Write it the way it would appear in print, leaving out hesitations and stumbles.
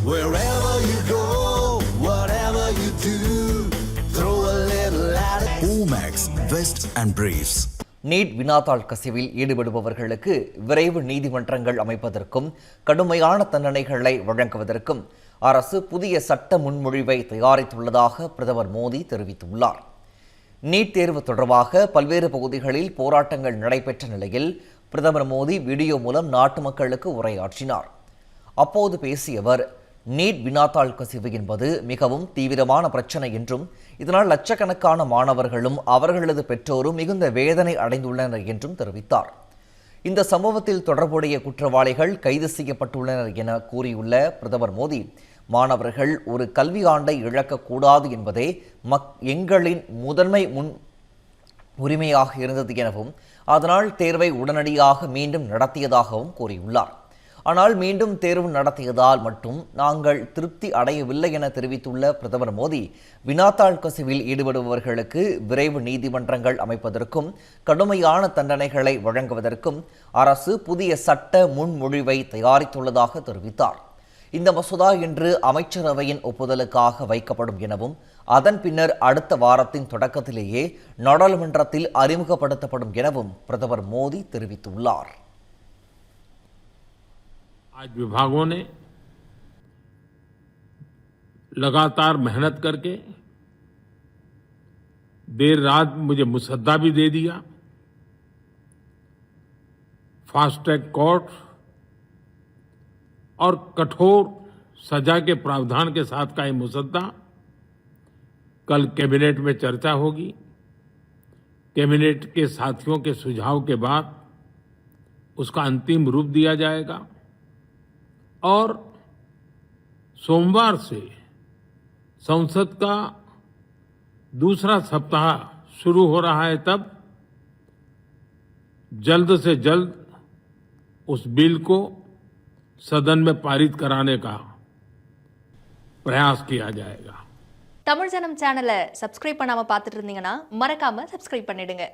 Wherever you go, whatever you do, throw a little at it. Omax, Vest and Briefs. NEET வினாத்தாள் கசிவில் ஈடுபடுபவர்களுக்கு விரைவு நீதிமன்றங்கள் அமைப்பதற்கும் கடுமையான தண்டனைகளை வழங்குவதற்கும் அரசு புதிய சட்ட முன்மொழிவை தயாரித்துள்ளதாக பிரதமர் மோடி தெரிவித்துள்ளார். நீட் தேர்வு தொடர்பாக பல்வேறு பகுதிகளில் போராட்டங்கள் நடைபெற்ற நிலையில் பிரதமர் மோடி வீடியோ மூலம் நாட்டு மக்களுக்கு உரையாற்றினார். அப்போது பேசிய அவர், நீட் வினாத்தாள் கசிவு என்பது மிகவும் தீவிரமான பிரச்சனை என்றும் இதனால் லட்சக்கணக்கான மாணவர்களும் அவர்களது பெற்றோரும் மிகுந்த வேதனை அடைந்துள்ளனர் என்றும் தெரிவித்தார். இந்த சம்பவத்தில் தொடர்புடைய குற்றவாளிகள் கைது செய்யப்பட்டுள்ளனர் என கூறியுள்ள பிரதமர் மோடி, மாணவர்கள் ஒரு கல்வி ஆண்டை இழக்கக்கூடாது என்பதே எங்களின் முதன்மை உரிமையாக இருந்தது எனவும் அதனால் தேர்வை உடனடியாக மீண்டும் நடத்தியதாகவும் கூறியுள்ளார். ஆனால் மீண்டும் தேர்வு நடத்தியதால் மட்டும் நாங்கள் திருப்தி அடையவில்லை என தெரிவித்துள்ள பிரதமர் மோடி, வினாத்தாள் கசிவில் ஈடுபடுபவர்களுக்கு விரைவு நீதிமன்றங்கள் அமைப்பதற்கும் கடுமையான தண்டனைகளை வழங்குவதற்கும் அரசு புதிய சட்ட முன்மொழிவை தயாரித்துள்ளதாக தெரிவித்தார். இந்த மசோதா இன்று அமைச்சரவையின் ஒப்புதலுக்காக வைக்கப்படும் எனவும் அதன் பின்னர் அடுத்த வாரத்தின் தொடக்கத்திலேயே நாடாளுமன்றத்தில் அறிமுகப்படுத்தப்படும் எனவும் பிரதமர் மோடி தெரிவித்துள்ளார். आज विभागों ने लगातार मेहनत करके देर रात मुझे मुसद्दा भी दे दिया. फास्ट ट्रैक कोर्ट और कठोर सजा के प्रावधान के साथ का ये मुसद्दा कल कैबिनेट में चर्चा होगी. कैबिनेट के साथियों के सुझाव के बाद उसका अंतिम रूप दिया जाएगा और सोमवार से संसद का दूसरा सप्ताह शुरू हो रहा है. तब जल्द से जल्द उस बिल को सदन में पारित कराने का प्रयास किया जाएगा. தமிழ் ஜனம் சேனலை சப்ஸ்கிரைப் பண்ணாம பார்த்துட்டு இருந்தீங்கன்னா மறக்காம சப்ஸ்கிரைப் பண்ணிடுங்க.